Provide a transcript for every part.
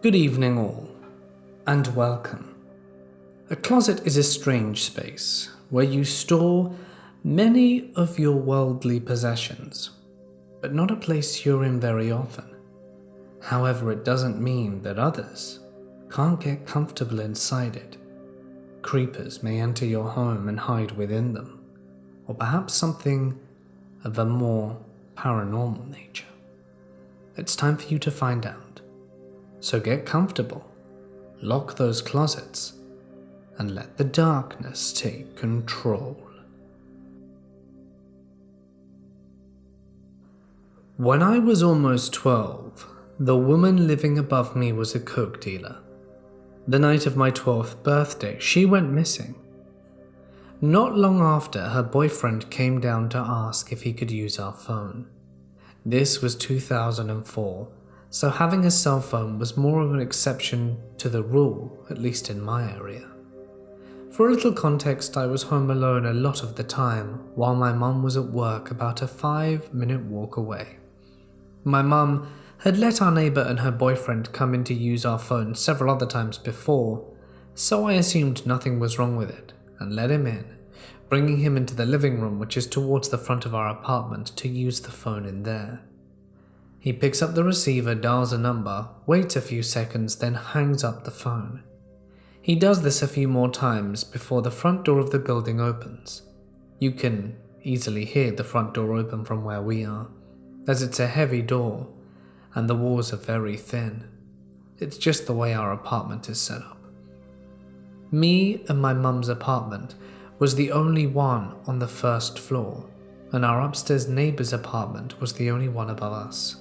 Good evening all, and welcome. A closet is a strange space where you store many of your worldly possessions, but not a place you're in very often. However, it doesn't mean that others can't get comfortable inside it. Creepers may enter your home and hide within them, or perhaps something of a more paranormal nature. It's time for you to find out. So get comfortable, lock those closets, and let the darkness take control. When I was almost 12, the woman living above me was a coke dealer. The night of my 12th birthday, she went missing. Not long after, her boyfriend came down to ask if he could use our phone. This was 2004. So having a cell phone was more of an exception to the rule, at least in my area. For a little context, I was home alone a lot of the time while my mum was at work about a 5-minute walk away. My mum had let our neighbour and her boyfriend come in to use our phone several other times before, so I assumed nothing was wrong with it and let him in, bringing him into the living room, which is towards the front of our apartment, to use the phone in there. He picks up the receiver, dials a number, waits a few seconds, then hangs up the phone. He does this a few more times before the front door of the building opens. You can easily hear the front door open from where we are, as it's a heavy door and the walls are very thin. It's just the way our apartment is set up. Me and my mum's apartment was the only one on the first floor, and our upstairs neighbour's apartment was the only one above us.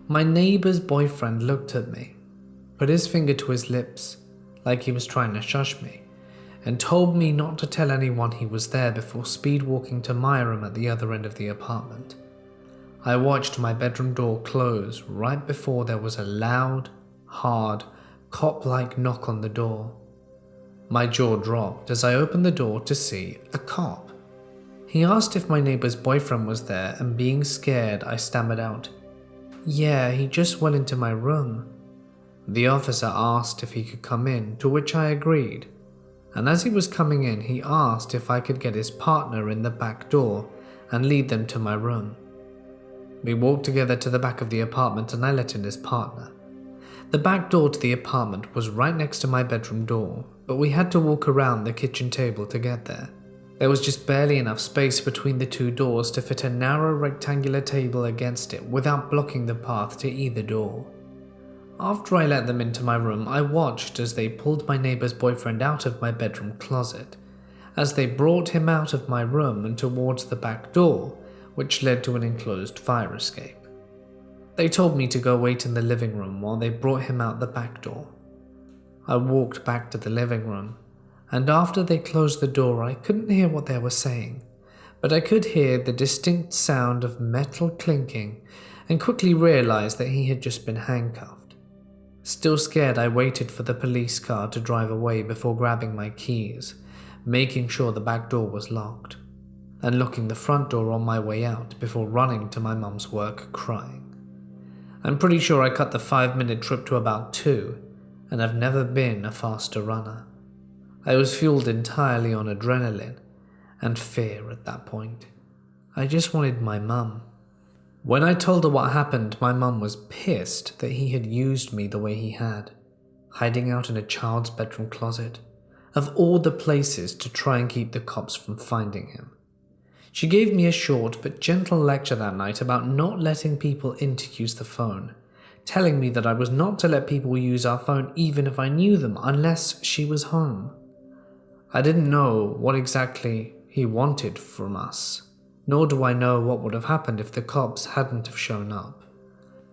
My neighbour's boyfriend looked at me, put his finger to his lips like he was trying to shush me, and told me not to tell anyone he was there before speed walking to my room at the other end of the apartment. I watched my bedroom door close right before there was a loud, hard, cop-like knock on the door. My jaw dropped as I opened the door to see a cop. He asked if my neighbour's boyfriend was there, and being scared, I stammered out, "Yeah, he just went into my room." The officer asked if he could come in, to which I agreed, and as he was coming in, he asked if I could get his partner in the back door and lead them to my room. We walked together to the back of the apartment and I let in his partner. The back door to the apartment was right next to my bedroom door, but we had to walk around the kitchen table to get there. There was just barely enough space between the two doors to fit a narrow rectangular table against it without blocking the path to either door. After I let them into my room, I watched as they pulled my neighbour's boyfriend out of my bedroom closet, as they brought him out of my room and towards the back door, which led to an enclosed fire escape. They told me to go wait in the living room while they brought him out the back door. I walked back to the living room, and after they closed the door, I couldn't hear what they were saying, but I could hear the distinct sound of metal clinking and quickly realized that he had just been handcuffed. Still scared, I waited for the police car to drive away before grabbing my keys, making sure the back door was locked, and locking the front door on my way out before running to my mum's work crying. I'm pretty sure I cut the 5-minute trip to about 2, and I've never been a faster runner. I was fueled entirely on adrenaline and fear at that point. I just wanted my mum. When I told her what happened, my mum was pissed that he had used me the way he had, hiding out in a child's bedroom closet, of all the places to try and keep the cops from finding him. She gave me a short but gentle lecture that night about not letting people in to use the phone, telling me that I was not to let people use our phone even if I knew them unless she was home. I didn't know what exactly he wanted from us, nor do I know what would have happened if the cops hadn't have shown up.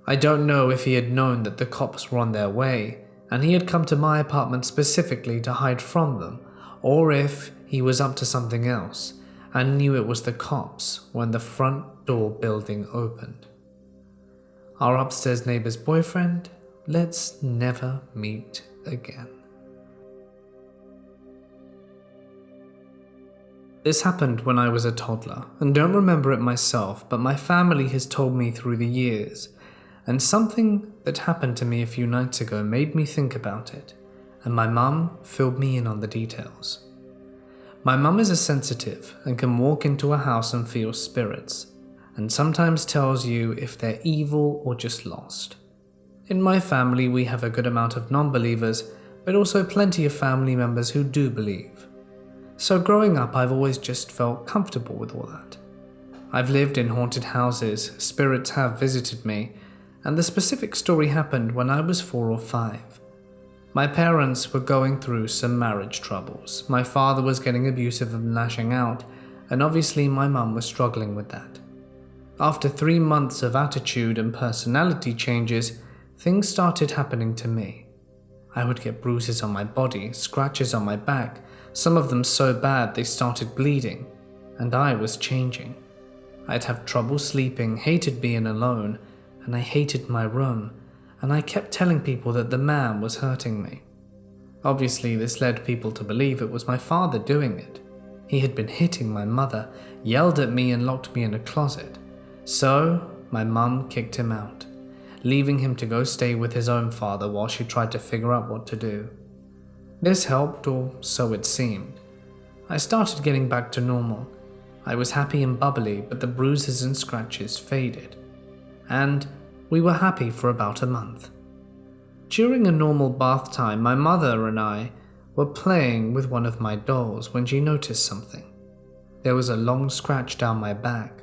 I don't know if he had known that the cops were on their way and he had come to my apartment specifically to hide from them, or if he was up to something else and knew it was the cops when the front door building opened. Our upstairs neighbour's boyfriend, let's never meet again. This happened when I was a toddler, and don't remember it myself, but my family has told me through the years, and something that happened to me a few nights ago made me think about it, and my mum filled me in on the details. My mum is a sensitive and can walk into a house and feel spirits, and sometimes tells you if they're evil or just lost. In my family, we have a good amount of non-believers, but also plenty of family members who do believe. So growing up, I've always just felt comfortable with all that. I've lived in haunted houses, spirits have visited me, and the specific story happened when I was 4 or 5. My parents were going through some marriage troubles. My father was getting abusive and lashing out, and obviously my mum was struggling with that. After 3 months of attitude and personality changes, things started happening to me. I would get bruises on my body, scratches on my back, some of them so bad they started bleeding, and I was changing. I'd have trouble sleeping, hated being alone, and I hated my room, and I kept telling people that the man was hurting me. Obviously, this led people to believe it was my father doing it. He had been hitting my mother, yelled at me and locked me in a closet. So, my mum kicked him out, leaving him to go stay with his own father while she tried to figure out what to do. This helped, or so it seemed. I started getting back to normal. I was happy and bubbly, but the bruises and scratches faded. And we were happy for about a month. During a normal bath time, my mother and I were playing with one of my dolls when she noticed something. There was a long scratch down my back.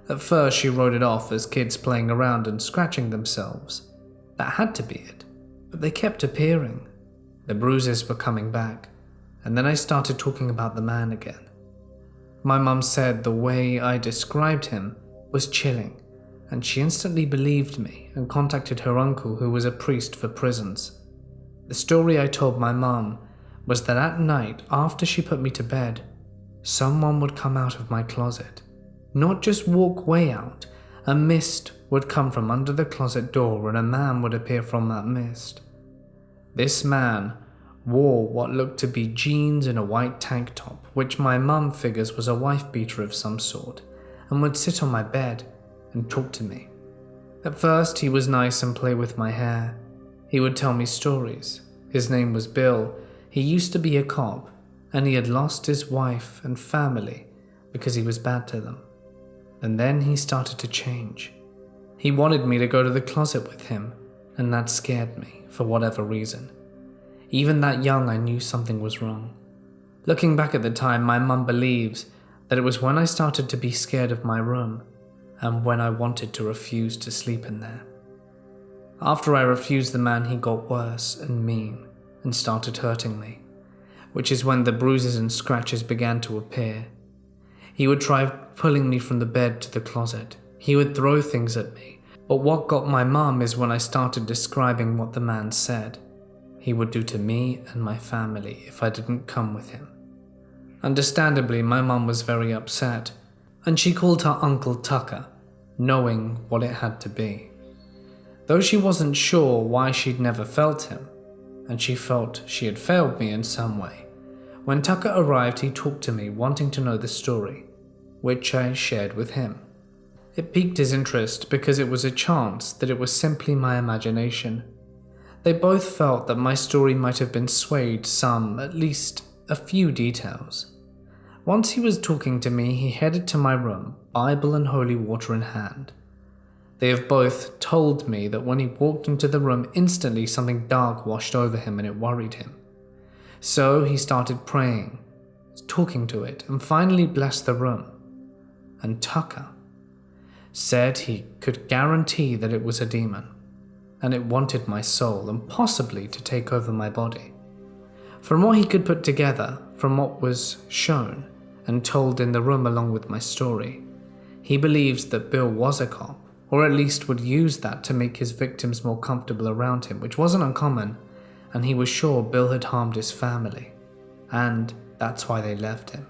At first, she wrote it off as kids playing around and scratching themselves. That had to be it, but they kept appearing. The bruises were coming back, and then I started talking about the man again. My mum said the way I described him was chilling, and she instantly believed me and contacted her uncle, who was a priest for prisons. The story I told my mum was that at night, after she put me to bed, someone would come out of my closet. Not just walk way out, a mist would come from under the closet door and a man would appear from that mist. This man wore what looked to be jeans and a white tank top, which my mum figures was a wife-beater of some sort, and would sit on my bed and talk to me. At first, he was nice and play with my hair. He would tell me stories. His name was Bill. He used to be a cop, and he had lost his wife and family because he was bad to them. And then he started to change. He wanted me to go to the closet with him, and that scared me for whatever reason. Even that young, I knew something was wrong. Looking back at the time, my mum believes that it was when I started to be scared of my room and when I wanted to refuse to sleep in there. After I refused the man, he got worse and mean and started hurting me, which is when the bruises and scratches began to appear. He would try pulling me from the bed to the closet. He would throw things at me, but what got my mum is when I started describing what the man said he would do to me and my family if I didn't come with him. Understandably, my mum was very upset, and she called her Uncle Tucker, knowing what it had to be. Though she wasn't sure why she'd never felt him, and she felt she had failed me in some way. When Tucker arrived, he talked to me, wanting to know the story, which I shared with him. It piqued his interest because it was a chance that it was simply my imagination. They both felt that my story might have been swayed some, at least a few details. Once he was talking to me, he headed to my room, Bible and holy water in hand. They have both told me that when he walked into the room, instantly something dark washed over him and it worried him. So he started praying, talking to it, and finally blessed the room. And Tucker said he could guarantee that it was a demon, and it wanted my soul and possibly to take over my body. From what he could put together, from what was shown and told in the room along with my story, he believes that Bill was a cop, or at least would use that to make his victims more comfortable around him, which wasn't uncommon, and he was sure Bill had harmed his family, and that's why they left him.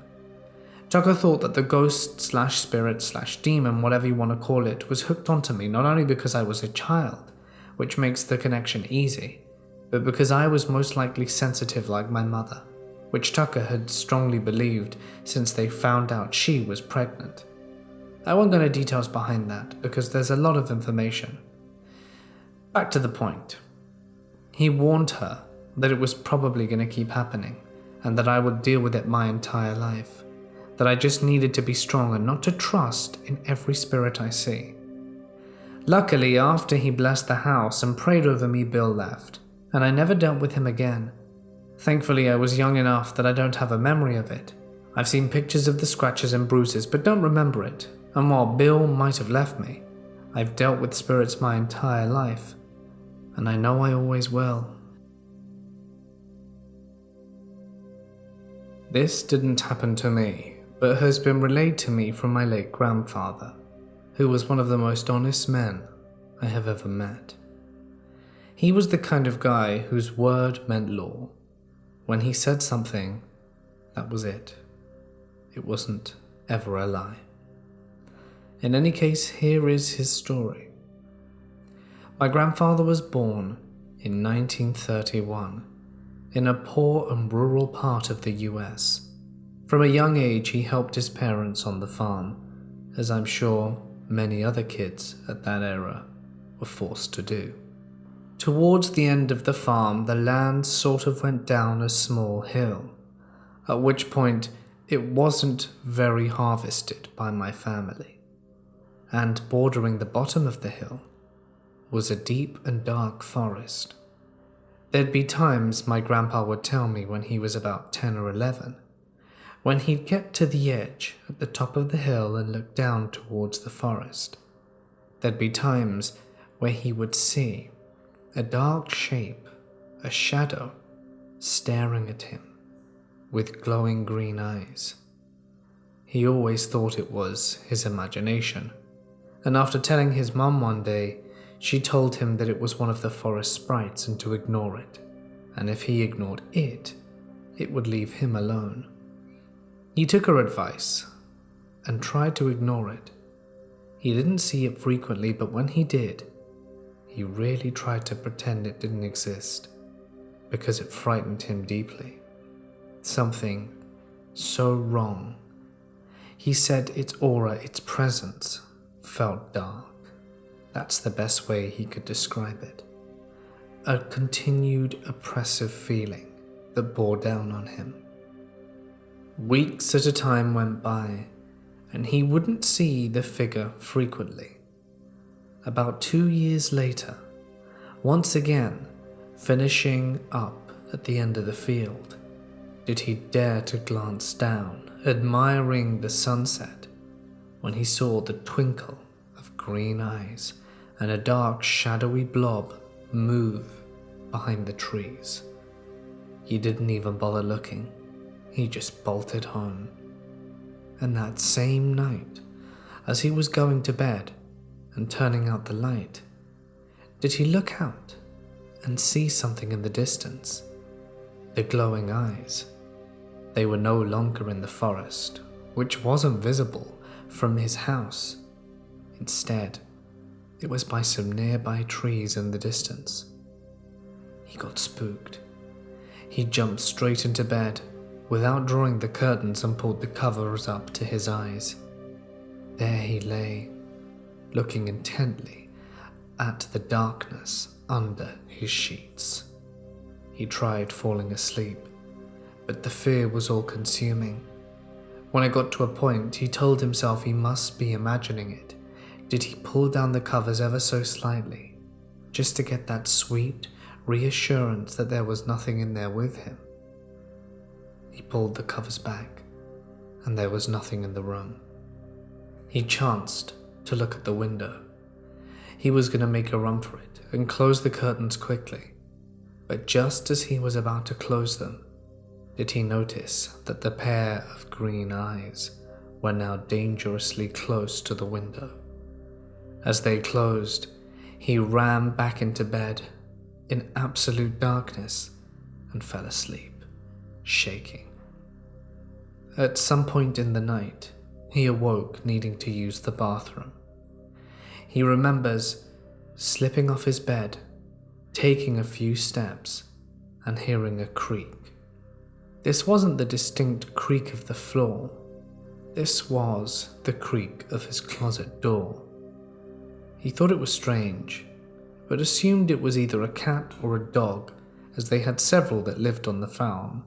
Tucker thought that the ghost/spirit/demon, whatever you want to call it, was hooked onto me not only because I was a child, which makes the connection easy, but because I was most likely sensitive like my mother, which Tucker had strongly believed since they found out she was pregnant. I won't go into details behind that because there's a lot of information. Back to the point. He warned her that it was probably going to keep happening and that I would deal with it my entire life, that I just needed to be strong and not to trust in every spirit I see. Luckily, after he blessed the house and prayed over me, Bill left, and I never dealt with him again. Thankfully, I was young enough that I don't have a memory of it. I've seen pictures of the scratches and bruises, but don't remember it, and while Bill might have left me, I've dealt with spirits my entire life, and I know I always will. This didn't happen to me, but has been relayed to me from my late grandfather, who was one of the most honest men I have ever met. He was the kind of guy whose word meant law. When he said something, that was it. It wasn't ever a lie. In any case, here is his story. My grandfather was born in 1931 in a poor and rural part of the US. From a young age, he helped his parents on the farm, as I'm sure many other kids at that era were forced to do. Towards the end of the farm, the land sort of went down a small hill, at which point it wasn't very harvested by my family. And bordering the bottom of the hill was a deep and dark forest. There'd be times my grandpa would tell me when he was about 10 or 11, when he'd get to the edge at the top of the hill and look down towards the forest. There'd be times where he would see a dark shape, a shadow, staring at him with glowing green eyes. He always thought it was his imagination, and after telling his mum one day, she told him that it was one of the forest sprites and to ignore it, and if he ignored it, it would leave him alone. He took her advice and tried to ignore it. He didn't see it frequently, but when he did, he really tried to pretend it didn't exist because it frightened him deeply. Something so wrong. He said its aura, its presence, felt dark. That's the best way he could describe it. A continued oppressive feeling that bore down on him. Weeks at a time went by, and he wouldn't see the figure frequently. About 2 years later, once again, finishing up at the end of the field, did he dare to glance down, admiring the sunset, when he saw the twinkle of green eyes and a dark, shadowy blob move behind the trees. He didn't even bother looking. He just bolted home. And that same night, as he was going to bed and turning out the light, did he look out and see something in the distance? The glowing eyes. They were no longer in the forest, which wasn't visible from his house. Instead, it was by some nearby trees in the distance. He got spooked. He jumped straight into bed without drawing the curtains and pulled the covers up to his eyes. There he lay, looking intently at the darkness under his sheets. He tried falling asleep, but the fear was all-consuming. When it got to a point, he told himself he must be imagining it. Did he pull down the covers ever so slightly, just to get that sweet reassurance that there was nothing in there with him? He pulled the covers back, and there was nothing in the room. He chanced to look at the window. He was going to make a run for it and close the curtains quickly, but just as he was about to close them, did he notice that the pair of green eyes were now dangerously close to the window. As they closed, he ran back into bed in absolute darkness and fell asleep, shaking. At some point in the night, he awoke needing to use the bathroom. He remembers slipping off his bed, taking a few steps, and hearing a creak. This wasn't the distinct creak of the floor. This was the creak of his closet door. He thought it was strange, but assumed it was either a cat or a dog, as they had several that lived on the farm,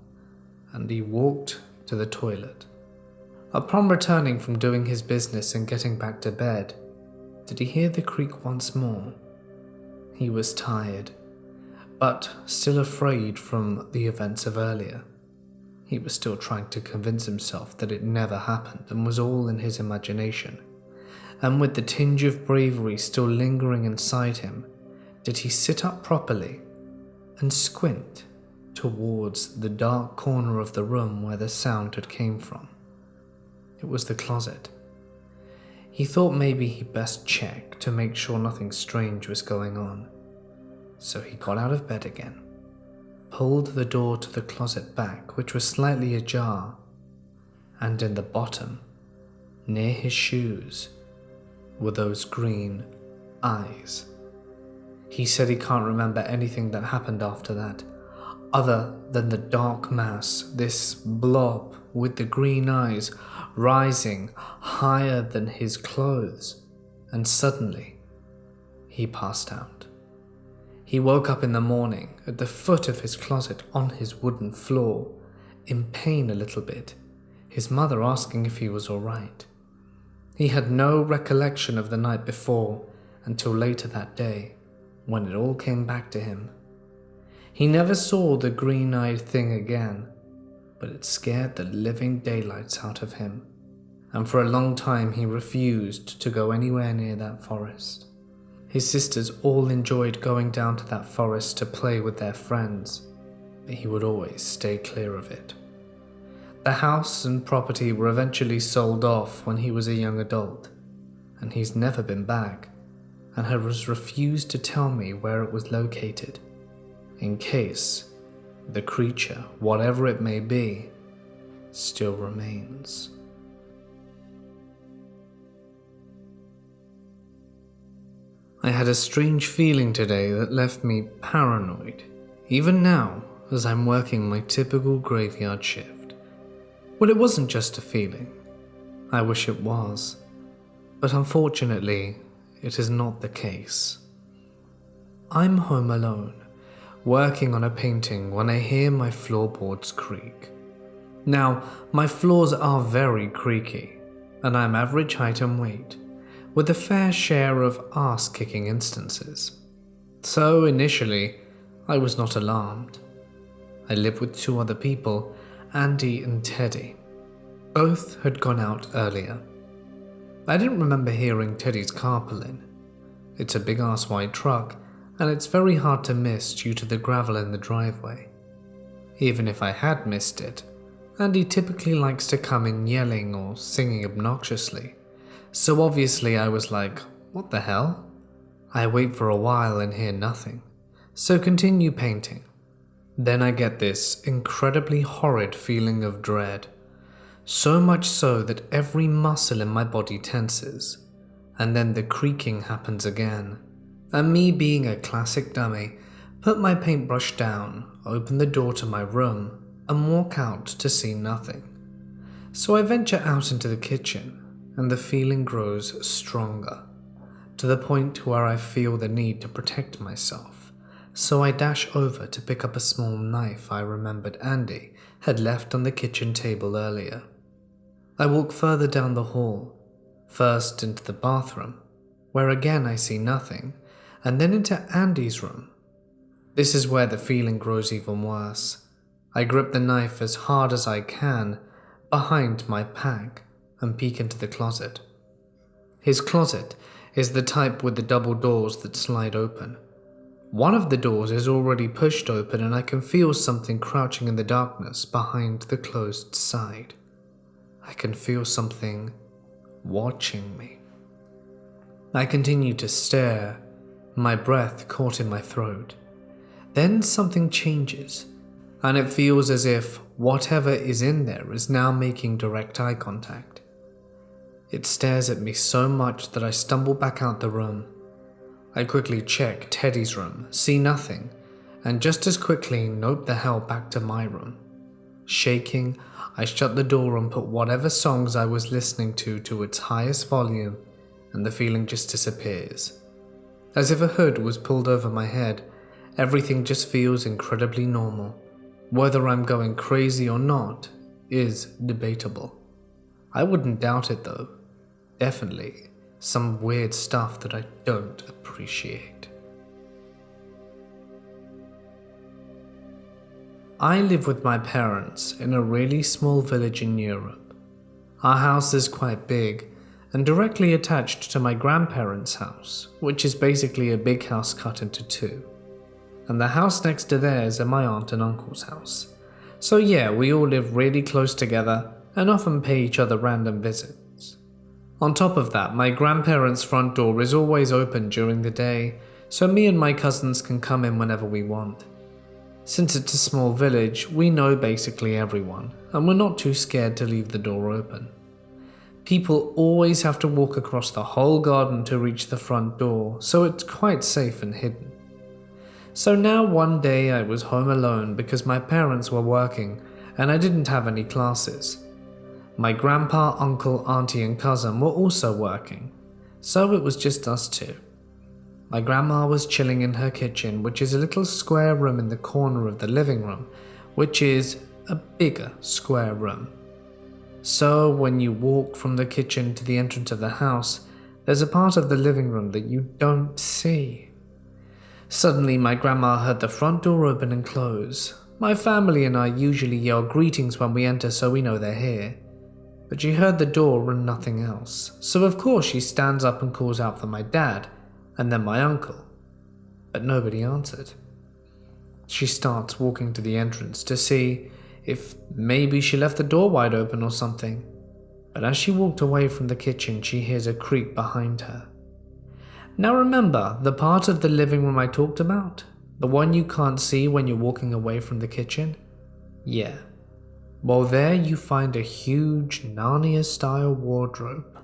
and he walked to the toilet. Upon returning from doing his business and getting back to bed, did he hear the creak once more. He was tired, but still afraid from the events of earlier. He was still trying to convince himself that it never happened and was all in his imagination. And with the tinge of bravery still lingering inside him, did he sit up properly and squint towards the dark corner of the room where the sound had came from. It was the closet. He thought maybe he'd best check to make sure nothing strange was going on. So he got out of bed again, pulled the door to the closet back, which was slightly ajar, and in the bottom, near his shoes, were those green eyes. He said he can't remember anything that happened after that, other than the dark mass, this blob with the green eyes rising higher than his clothes, and suddenly he passed out. He woke up in the morning at the foot of his closet on his wooden floor, in pain a little bit, his mother asking if he was all right. He had no recollection of the night before until later that day, when it all came back to him. He never saw the green-eyed thing again, but it scared the living daylights out of him, and for a long time he refused to go anywhere near that forest. His sisters all enjoyed going down to that forest to play with their friends, but he would always stay clear of it. The house and property were eventually sold off when he was a young adult, and he's never been back, and has refused to tell me where it was located, in case the creature, whatever it may be, still remains. I had a strange feeling today that left me paranoid, even now as I'm working my typical graveyard shift. Well, it wasn't just a feeling. I wish it was. But unfortunately, it is not the case. I'm home alone, working on a painting when I hear my floorboards creak. Now, my floors are very creaky, and I'm average height and weight, with a fair share of ass-kicking instances. So initially, I was not alarmed. I lived with two other people, Andy and Teddy. Both had gone out earlier. I didn't remember hearing Teddy's car pull in. It's a big-ass white truck, and it's very hard to miss due to the gravel in the driveway. Even if I had missed it, Andy typically likes to come in yelling or singing obnoxiously. So obviously I was like, what the hell? I wait for a while and hear nothing, so continue painting. Then I get this incredibly horrid feeling of dread, so much so that every muscle in my body tenses, and then the creaking happens again. And me being a classic dummy, put my paintbrush down, open the door to my room, and walk out to see nothing. So I venture out into the kitchen, and the feeling grows stronger, to the point where I feel the need to protect myself, so I dash over to pick up a small knife I remembered Andy had left on the kitchen table earlier. I walk further down the hall, first into the bathroom, where again I see nothing, and then into Andy's room. This is where the feeling grows even worse. I grip the knife as hard as I can behind my pack and peek into the closet. His closet is the type with the double doors that slide open. One of the doors is already pushed open and I can feel something crouching in the darkness behind the closed side. I can feel something watching me. I continue to stare, my breath caught in my throat. Then something changes, and it feels as if whatever is in there is now making direct eye contact. It stares at me so much that I stumble back out the room. I quickly check Teddy's room, see nothing, and just as quickly nope the hell back to my room. Shaking, I shut the door and put whatever songs I was listening to its highest volume, and the feeling just disappears. As if a hood was pulled over my head, everything just feels incredibly normal. Whether I'm going crazy or not is debatable. I wouldn't doubt it though. Definitely some weird stuff that I don't appreciate. I live with my parents in a really small village in Europe. Our house is quite big and directly attached to my grandparents' house, which is basically a big house cut into two. And the house next to theirs are my aunt and uncle's house. So yeah, we all live really close together and often pay each other random visits. On top of that, my grandparents' front door is always open during the day, so me and my cousins can come in whenever we want. Since it's a small village, we know basically everyone, and we're not too scared to leave the door open. People always have to walk across the whole garden to reach the front door, so it's quite safe and hidden. So now one day I was home alone because my parents were working and I didn't have any classes. My grandpa, uncle, auntie and cousin were also working, so it was just us two. My grandma was chilling in her kitchen, which is a little square room in the corner of the living room, which is a bigger square room. So when you walk from the kitchen to the entrance of the house, there's a part of the living room that you don't see. Suddenly my grandma heard the front door open and close. My family and I usually yell greetings when we enter so we know they're here. But she heard the door and nothing else, so of course she stands up and calls out for my dad, and then my uncle. But nobody answered. She starts walking to the entrance to see if maybe she left the door wide open or something. But as she walked away from the kitchen, she hears a creak behind her. Now remember the part of the living room I talked about? The one you can't see when you're walking away from the kitchen? Yeah. Well, there you find a huge Narnia-style wardrobe.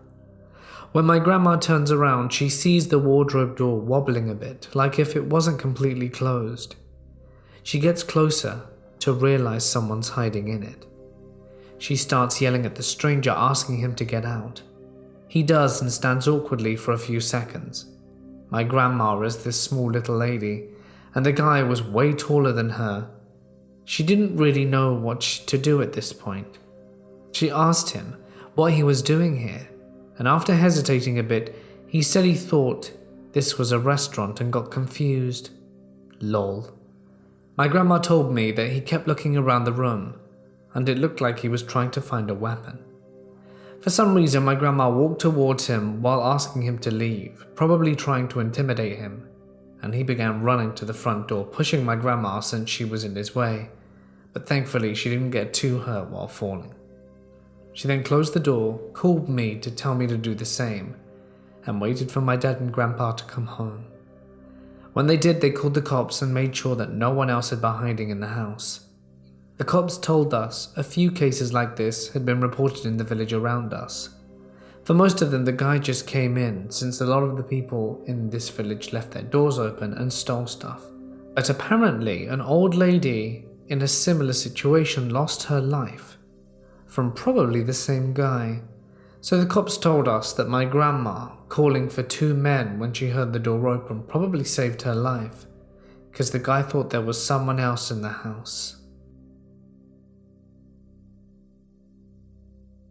When my grandma turns around, she sees the wardrobe door wobbling a bit, like if it wasn't completely closed. She gets closer to realize someone's hiding in it. She starts yelling at the stranger, asking him to get out. He does and stands awkwardly for a few seconds. My grandma is this small little lady, and the guy was way taller than her. She didn't really know what to do at this point. She asked him what he was doing here, and after hesitating a bit, he said he thought this was a restaurant and got confused. Lol. My grandma told me that he kept looking around the room, and it looked like he was trying to find a weapon. For some reason, my grandma walked towards him while asking him to leave, probably trying to intimidate him, and he began running to the front door, pushing my grandma since she was in his way, but thankfully she didn't get too hurt while falling. She then closed the door, called me to tell me to do the same, and waited for my dad and grandpa to come home. When they did, they called the cops and made sure that no one else had been hiding in the house. The cops told us a few cases like this had been reported in the village around us. For most of them, the guy just came in, since a lot of the people in this village left their doors open and stole stuff. But apparently, an old lady in a similar situation lost her life from probably the same guy. So the cops told us that my grandma calling for two men when she heard the door open probably saved her life, because the guy thought there was someone else in the house.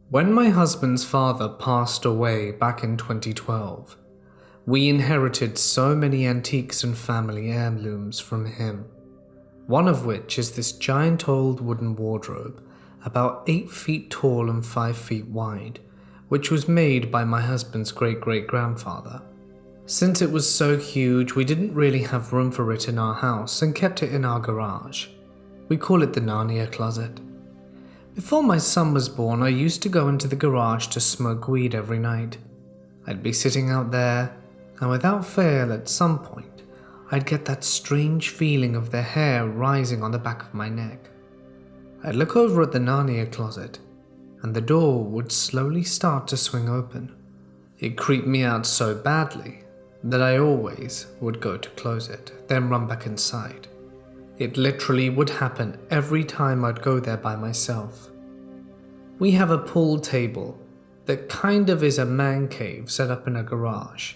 When my husband's father passed away back in 2012, we inherited so many antiques and family heirlooms from him. One of which is this giant old wooden wardrobe, about 8 feet tall and 5 feet wide, which was made by my husband's great-great-grandfather. Since it was so huge, we didn't really have room for it in our house and kept it in our garage. We call it the Narnia closet. Before my son was born, I used to go into the garage to smoke weed every night. I'd be sitting out there, and without fail, at some point, I'd get that strange feeling of the hair rising on the back of my neck. I'd look over at the Narnia closet, and the door would slowly start to swing open. It creeped me out so badly that I always would go to close it, then run back inside. It literally would happen every time I'd go there by myself. We have a pool table that kind of is a man cave set up in a garage.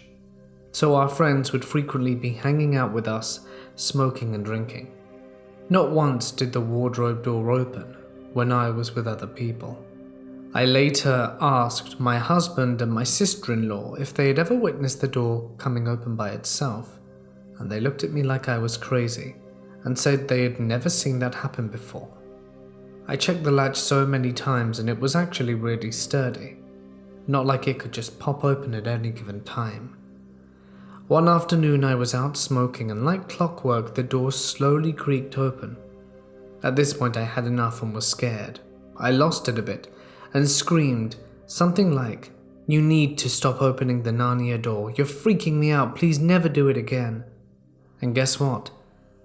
so our friends would frequently be hanging out with us, smoking and drinking. Not once did the wardrobe door open when I was with other people. I later asked my husband and my sister-in-law if they had ever witnessed the door coming open by itself, and they looked at me like I was crazy and said they had never seen that happen before. I checked the latch so many times and it was actually really sturdy, not like it could just pop open at any given time. One afternoon I was out smoking and like clockwork the door slowly creaked open. At this point I had enough and was scared. I lost it a bit and screamed something like, "You need to stop opening the Narnia door. You're freaking me out. Please never do it again." And guess what?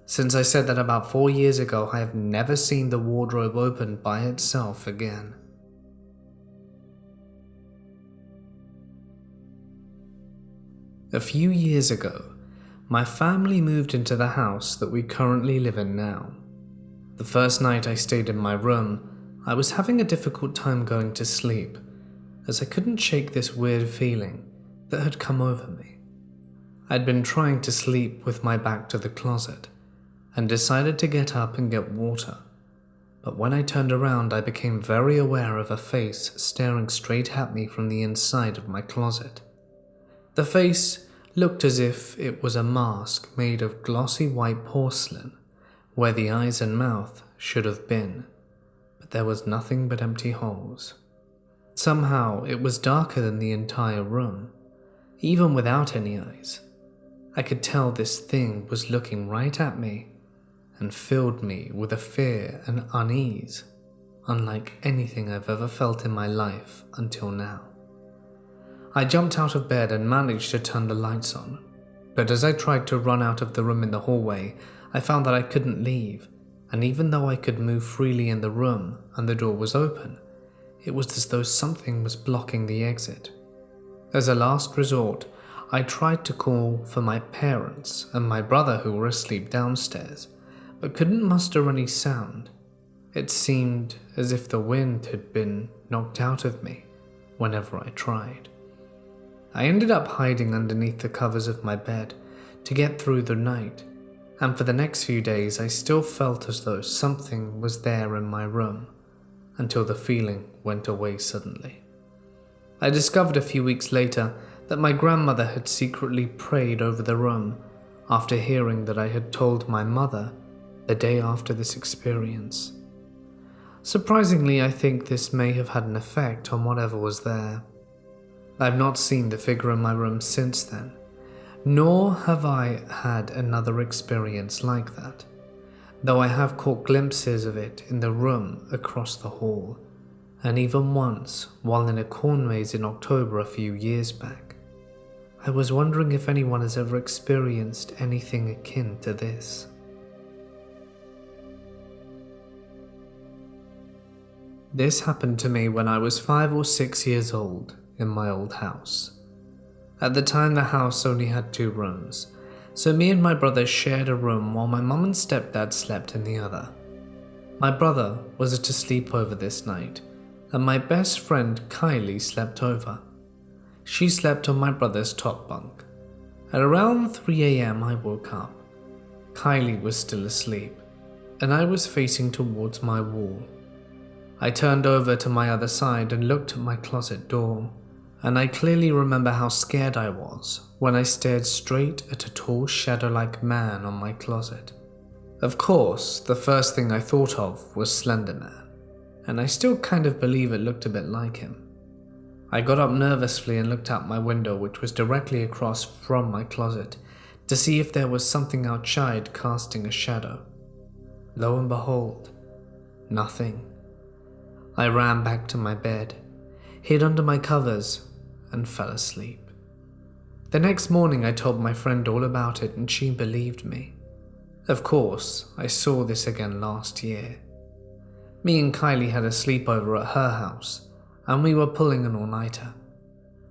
Since I said that about 4 years ago, I have never seen the wardrobe open by itself again. A few years ago, my family moved into the house that we currently live in now. The first night I stayed in my room, I was having a difficult time going to sleep, as I couldn't shake this weird feeling that had come over me. I'd been trying to sleep with my back to the closet, and decided to get up and get water, but when I turned around I became very aware of a face staring straight at me from the inside of my closet. The face looked as if it was a mask made of glossy white porcelain, where the eyes and mouth should have been, but there was nothing but empty holes. Somehow it was darker than the entire room, even without any eyes. I could tell this thing was looking right at me and filled me with a fear and unease, unlike anything I've ever felt in my life until now. I jumped out of bed and managed to turn the lights on, but as I tried to run out of the room in the hallway, I found that I couldn't leave, and even though I could move freely in the room and the door was open, it was as though something was blocking the exit. As a last resort, I tried to call for my parents and my brother who were asleep downstairs, but couldn't muster any sound. It seemed as if the wind had been knocked out of me whenever I tried. I ended up hiding underneath the covers of my bed to get through the night, and for the next few days I still felt as though something was there in my room, until the feeling went away suddenly. I discovered a few weeks later that my grandmother had secretly prayed over the room after hearing that I had told my mother the day after this experience. Surprisingly, I think this may have had an effect on whatever was there. I've not seen the figure in my room since then, nor have I had another experience like that, though I have caught glimpses of it in the room across the hall, and even once while in a corn maze in October a few years back. I was wondering if anyone has ever experienced anything akin to this. This happened to me when I was 5 or 6 years old in my old house. At the time the house only had 2 rooms, so me and my brother shared a room while my mum and stepdad slept in the other. My brother was at a sleepover this night, and my best friend Kylie slept over. She slept on my brother's top bunk. At around 3 a.m. I woke up. Kylie was still asleep, and I was facing towards my wall. I turned over to my other side and looked at my closet door, and I clearly remember how scared I was when I stared straight at a tall shadow-like man on my closet. Of course, the first thing I thought of was Slender Man, and I still kind of believe it looked a bit like him. I got up nervously and looked out my window, which was directly across from my closet, to see if there was something outside casting a shadow. Lo and behold, nothing. I ran back to my bed, hid under my covers, and fell asleep. The next morning I told my friend all about it and she believed me. Of course, I saw this again last year. Me and Kylie had a sleepover at her house, and we were pulling an all-nighter.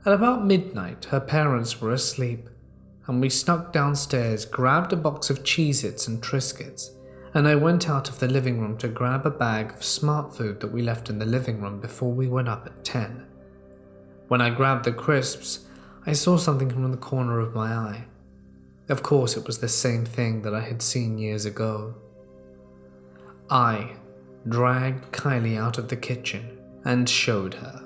At about midnight, her parents were asleep, and we snuck downstairs, grabbed a box of Cheez-Its and Triscuits, and I went out of the living room to grab a bag of Smart Food that we left in the living room before we went up at 10. When I grabbed the crisps, I saw something from the corner of my eye. Of course, it was the same thing that I had seen years ago. I dragged Kylie out of the kitchen and showed her.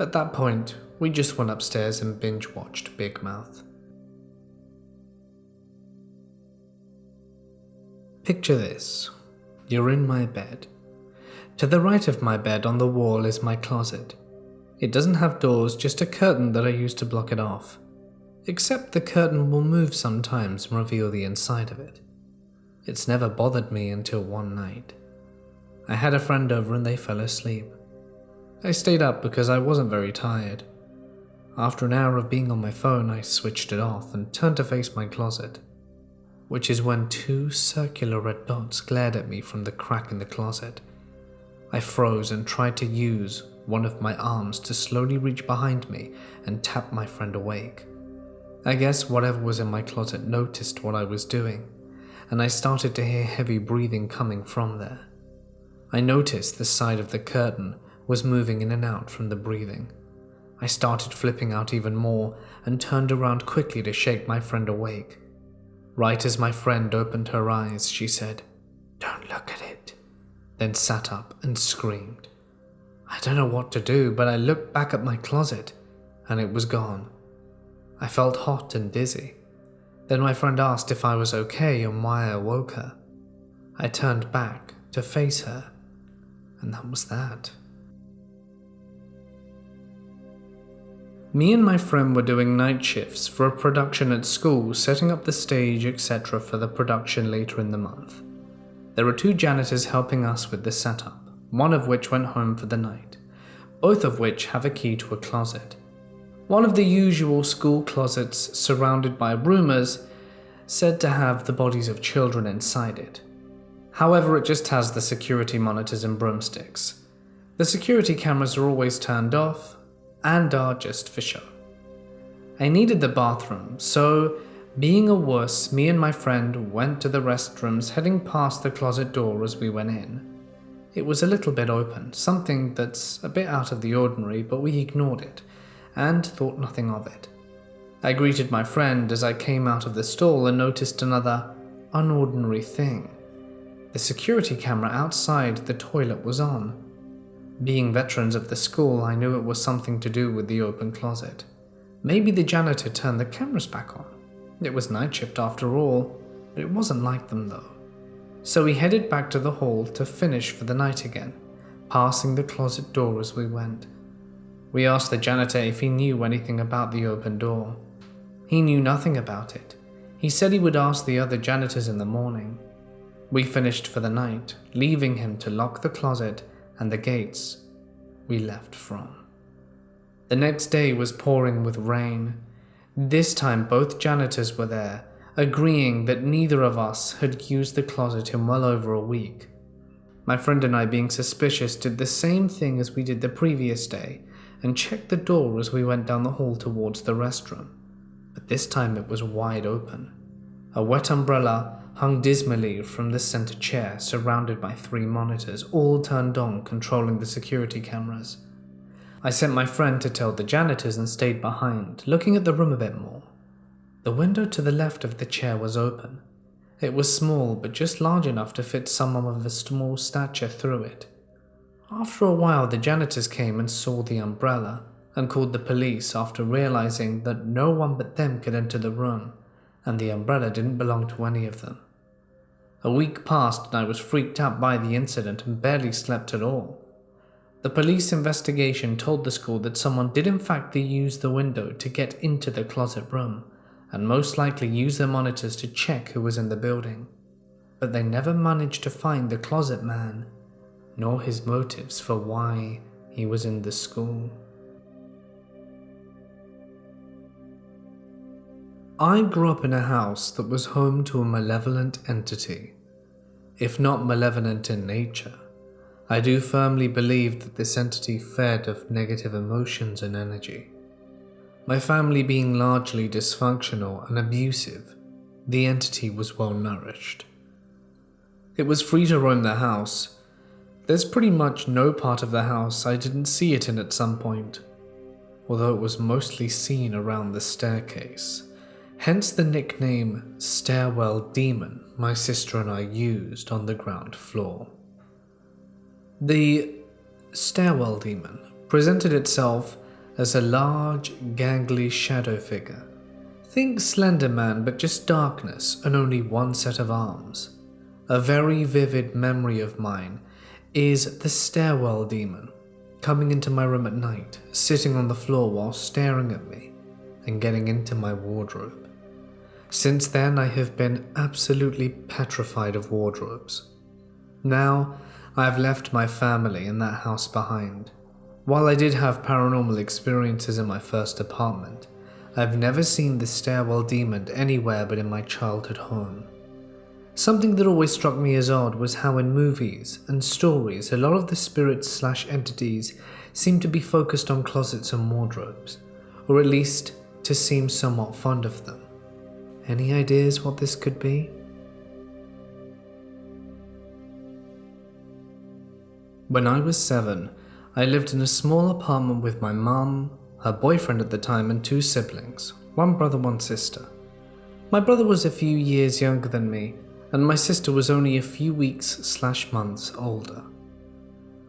At that point, we just went upstairs and binge-watched Big Mouth. Picture this. You're in my bed. To the right of my bed on the wall is my closet. It doesn't have doors, just a curtain that I use to block it off. Except the curtain will move sometimes and reveal the inside of it. It's never bothered me until one night. I had a friend over and they fell asleep. I stayed up because I wasn't very tired. After an hour of being on my phone, I switched it off and turned to face my closet, which is when two circular red dots glared at me from the crack in the closet. I froze and tried to use one of my arms to slowly reach behind me and tap my friend awake. I guess whatever was in my closet noticed what I was doing, and I started to hear heavy breathing coming from there. I noticed the side of the curtain was moving in and out from the breathing. I started flipping out even more and turned around quickly to shake my friend awake. Right as my friend opened her eyes, she said, "Don't look at it," then sat up and screamed. I don't know what to do, but I looked back at my closet and it was gone. I felt hot and dizzy. Then my friend asked if I was okay and why I woke her. I turned back to face her, and that was that. Me and my friend were doing night shifts for a production at school, setting up the stage, etc. for the production later in the month. There were two janitors helping us with the setup, one of which went home for the night, both of which have a key to a closet. One of the usual school closets surrounded by rumors, said to have the bodies of children inside it. However, it just has the security monitors and broomsticks. The security cameras are always turned off and are just for show. I needed the bathroom, so being a wuss, me and my friend went to the restrooms, heading past the closet door as we went in. It was a little bit open, something that's a bit out of the ordinary, but we ignored it and thought nothing of it. I greeted my friend as I came out of the stall and noticed another unordinary thing. The security camera outside the toilet was on. Being veterans of the school, I knew it was something to do with the open closet. Maybe the janitor turned the cameras back on. It was night shift after all, but it wasn't like them though. So we headed back to the hall to finish for the night again, passing the closet door as we went. We asked the janitor if he knew anything about the open door. He knew nothing about it. He said he would ask the other janitors in the morning. We finished for the night, leaving him to lock the closet and the gates we left from. The next day was pouring with rain. This time both janitors were there, agreeing that neither of us had used the closet in well over a week. My friend and I, being suspicious, did the same thing as we did the previous day and checked the door as we went down the hall towards the restroom. But this time it was wide open. A wet umbrella hung dismally from the center chair, surrounded by 3 monitors, all turned on, controlling the security cameras. I sent my friend to tell the janitors and stayed behind, looking at the room a bit more. The window to the left of the chair was open. It was small, but just large enough to fit someone of a small stature through it. After a while, the janitors came and saw the umbrella and called the police after realizing that no one but them could enter the room, and the umbrella didn't belong to any of them. A week passed and I was freaked out by the incident and barely slept at all. The police investigation told the school that someone did in fact use the window to get into the closet room, and most likely use their monitors to check who was in the building. But they never managed to find the closet man, nor his motives for why he was in the school. I grew up in a house that was home to a malevolent entity. If not malevolent in nature, I do firmly believe that this entity fed off negative emotions and energy. My family being largely dysfunctional and abusive, the entity was well nourished. It was free to roam the house. There's pretty much no part of the house I didn't see it in at some point. although it was mostly seen around the staircase. Hence the nickname Stairwell Demon my sister and I used on the ground floor. The Stairwell Demon presented itself as a large, gangly shadow figure. Think Slender Man, but just darkness and only one set of arms. A very vivid memory of mine is the Stairwell Demon coming into my room at night, sitting on the floor while staring at me and getting into my wardrobe. Since then, I have been absolutely petrified of wardrobes. Now, I have left my family and that house behind. While I did have paranormal experiences in my first apartment, I've never seen the Stairwell Demon anywhere but in my childhood home. Something that always struck me as odd was how in movies and stories a lot of the spirits/entities seem to be focused on closets and wardrobes, or at least to seem somewhat fond of them. Any ideas what this could be? When I was 7, I lived in a small apartment with my mum, her boyfriend at the time, and 2 siblings, 1 brother, 1 sister. My brother was a few years younger than me, and my sister was only a few weeks/months older.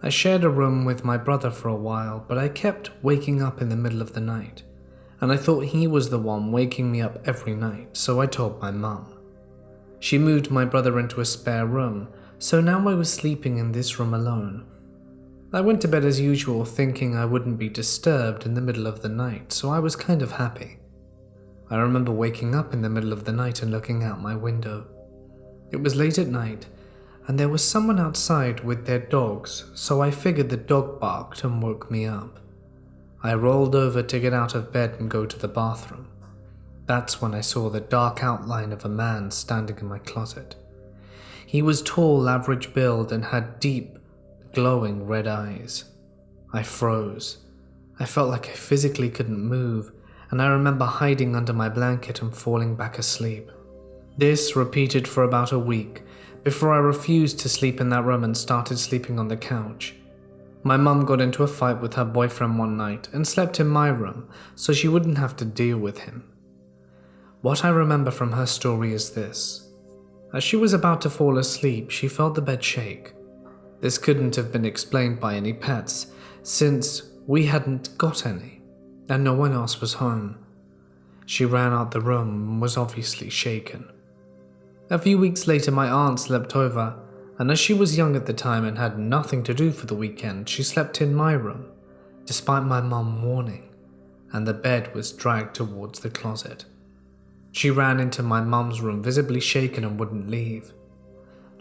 I shared a room with my brother for a while, but I kept waking up in the middle of the night, and I thought he was the one waking me up every night, so I told my mum. She moved my brother into a spare room, so now I was sleeping in this room alone. I went to bed as usual, thinking I wouldn't be disturbed in the middle of the night, so I was kind of happy. I remember waking up in the middle of the night and looking out my window. It was late at night, and there was someone outside with their dogs, so I figured the dog barked and woke me up. I rolled over to get out of bed and go to the bathroom. That's when I saw the dark outline of a man standing in my closet. He was tall, average build, and had deep, glowing red eyes. I froze. I felt like I physically couldn't move, and I remember hiding under my blanket and falling back asleep. This repeated for about a week before I refused to sleep in that room and started sleeping on the couch. My mum got into a fight with her boyfriend one night and slept in my room so she wouldn't have to deal with him. What I remember from her story is this. As she was about to fall asleep, she felt the bed shake. This couldn't have been explained by any pets, since we hadn't got any, and no one else was home. She ran out the room and was obviously shaken. A few weeks later, my aunt slept over, and as she was young at the time and had nothing to do for the weekend, she slept in my room, despite my mum warning, and the bed was dragged towards the closet. She ran into my mum's room visibly shaken and wouldn't leave.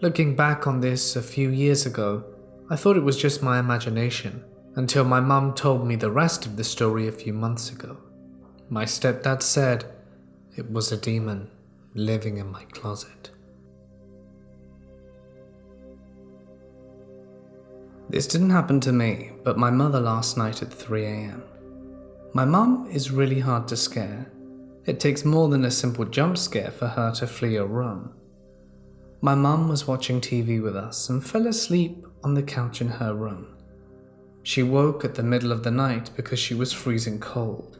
Looking back on this a few years ago, I thought it was just my imagination, until my mum told me the rest of the story a few months ago. My stepdad said it was a demon living in my closet. This didn't happen to me, but my mother last night at 3 a.m. My mum is really hard to scare. It takes more than a simple jump scare for her to flee a room. My mum was watching TV with us and fell asleep on the couch in her room. She woke at the middle of the night because she was freezing cold.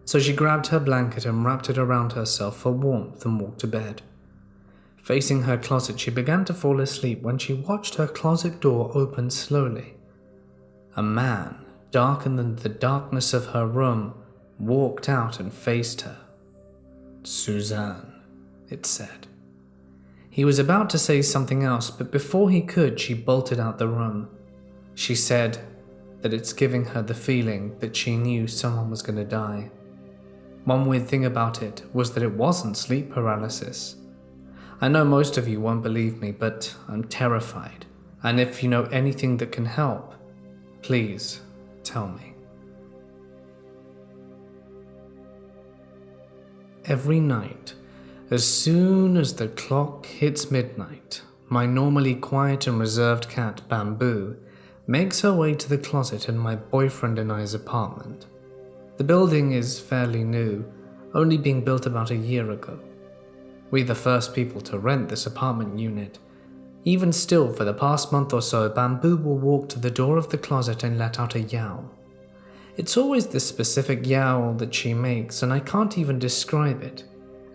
So she grabbed her blanket and wrapped it around herself for warmth and walked to bed. Facing her closet, she began to fall asleep when she watched her closet door open slowly. A man, darker than the darkness of her room, walked out and faced her. "Suzanne," it said. He was about to say something else, but before he could, she bolted out the room. She said that it's giving her the feeling that she knew someone was going to die. One weird thing about it was that it wasn't sleep paralysis. I know most of you won't believe me, but I'm terrified, and if you know anything that can help, please tell me. Every night, as soon as the clock hits midnight, my normally quiet and reserved cat, Bamboo, makes her way to the closet in my boyfriend and I's apartment. The building is fairly new, only being built about a year ago. We're the first people to rent this apartment unit. Even still, for the past month or so, Bamboo will walk to the door of the closet and let out a yowl. It's always this specific yowl that she makes, and I can't even describe it,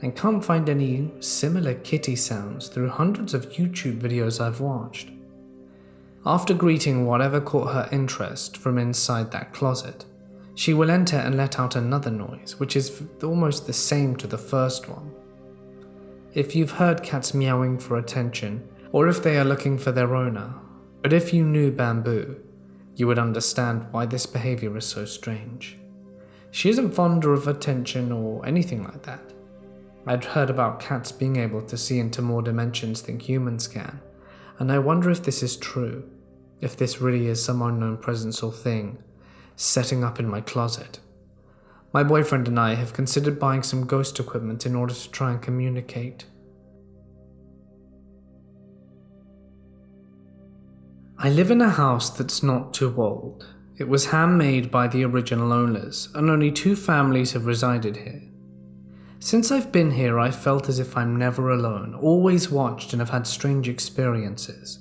and can't find any similar kitty sounds through hundreds of YouTube videos I've watched. After greeting whatever caught her interest from inside that closet, she will enter and let out another noise, which is almost the same to the first one. If you've heard cats meowing for attention, or if they are looking for their owner, but if you knew Bamboo, you would understand why this behavior is so strange. She isn't fond of attention or anything like that. I'd heard about cats being able to see into more dimensions than humans can, and I wonder if this is true, if this really is some unknown presence or thing setting up in my closet. My boyfriend and I have considered buying some ghost equipment in order to try and communicate. I live in a house that's not too old. It was handmade by the original owners, and only 2 families have resided here. Since I've been here, I've felt as if I'm never alone, always watched, and have had strange experiences.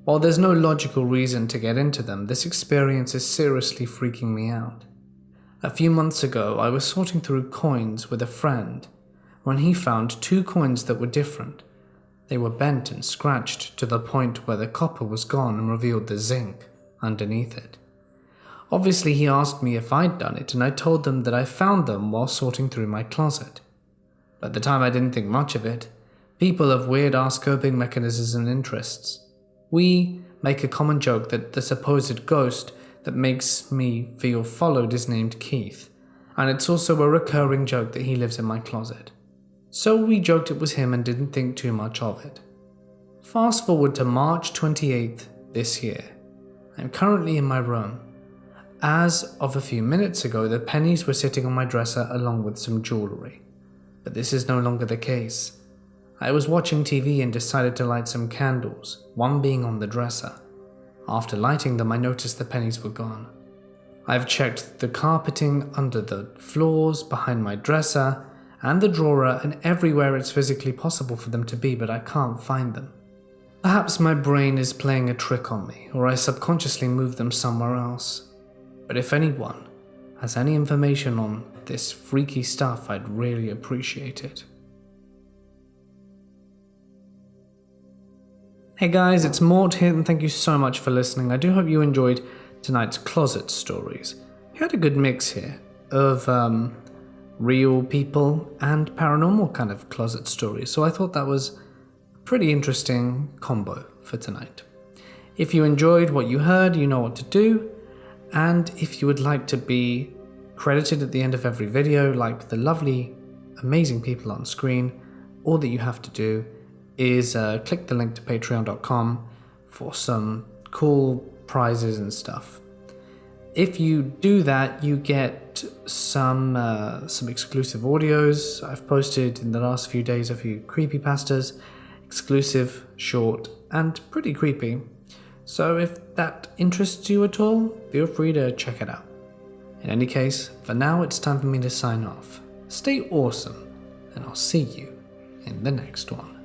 While there's no logical reason to get into them, this experience is seriously freaking me out. A few months ago, I was sorting through coins with a friend when he found 2 coins that were different. They were bent and scratched to the point where the copper was gone and revealed the zinc underneath it. Obviously, he asked me if I'd done it, and I told them that I found them while sorting through my closet. At the time, I didn't think much of it. People have weird-ass coping mechanisms and interests. We make a common joke that the supposed ghost that makes me feel followed is named Keith, and it's also a recurring joke that he lives in my closet. So we joked it was him and didn't think too much of it. Fast forward to March 28th this year. I'm currently in my room. As of a few minutes ago, the pennies were sitting on my dresser along with some jewellery. But this is no longer the case. I was watching TV and decided to light some candles, one being on the dresser. After lighting them, I noticed the pennies were gone. I've checked the carpeting under the floors, behind my dresser, and the drawer, and everywhere it's physically possible for them to be, but I can't find them. Perhaps my brain is playing a trick on me, or I subconsciously moved them somewhere else. But if anyone has any information on this freaky stuff, I'd really appreciate it. Hey guys, it's Mort here, and thank you so much for listening. I do hope you enjoyed tonight's closet stories. We had a good mix here of real people and paranormal kind of closet stories, so I thought that was a pretty interesting combo for tonight. If you enjoyed what you heard, you know what to do, and if you would like to be credited at the end of every video like the lovely, amazing people on screen, all that you have to do is click the link to patreon.com for some cool prizes and stuff. If you do that, you get some exclusive audios. I've posted in the last few days a few creepypastas, exclusive, short, and pretty creepy. So if that interests you at all, feel free to check it out. In any case, for now it's time for me to sign off. Stay awesome, and I'll see you in the next one.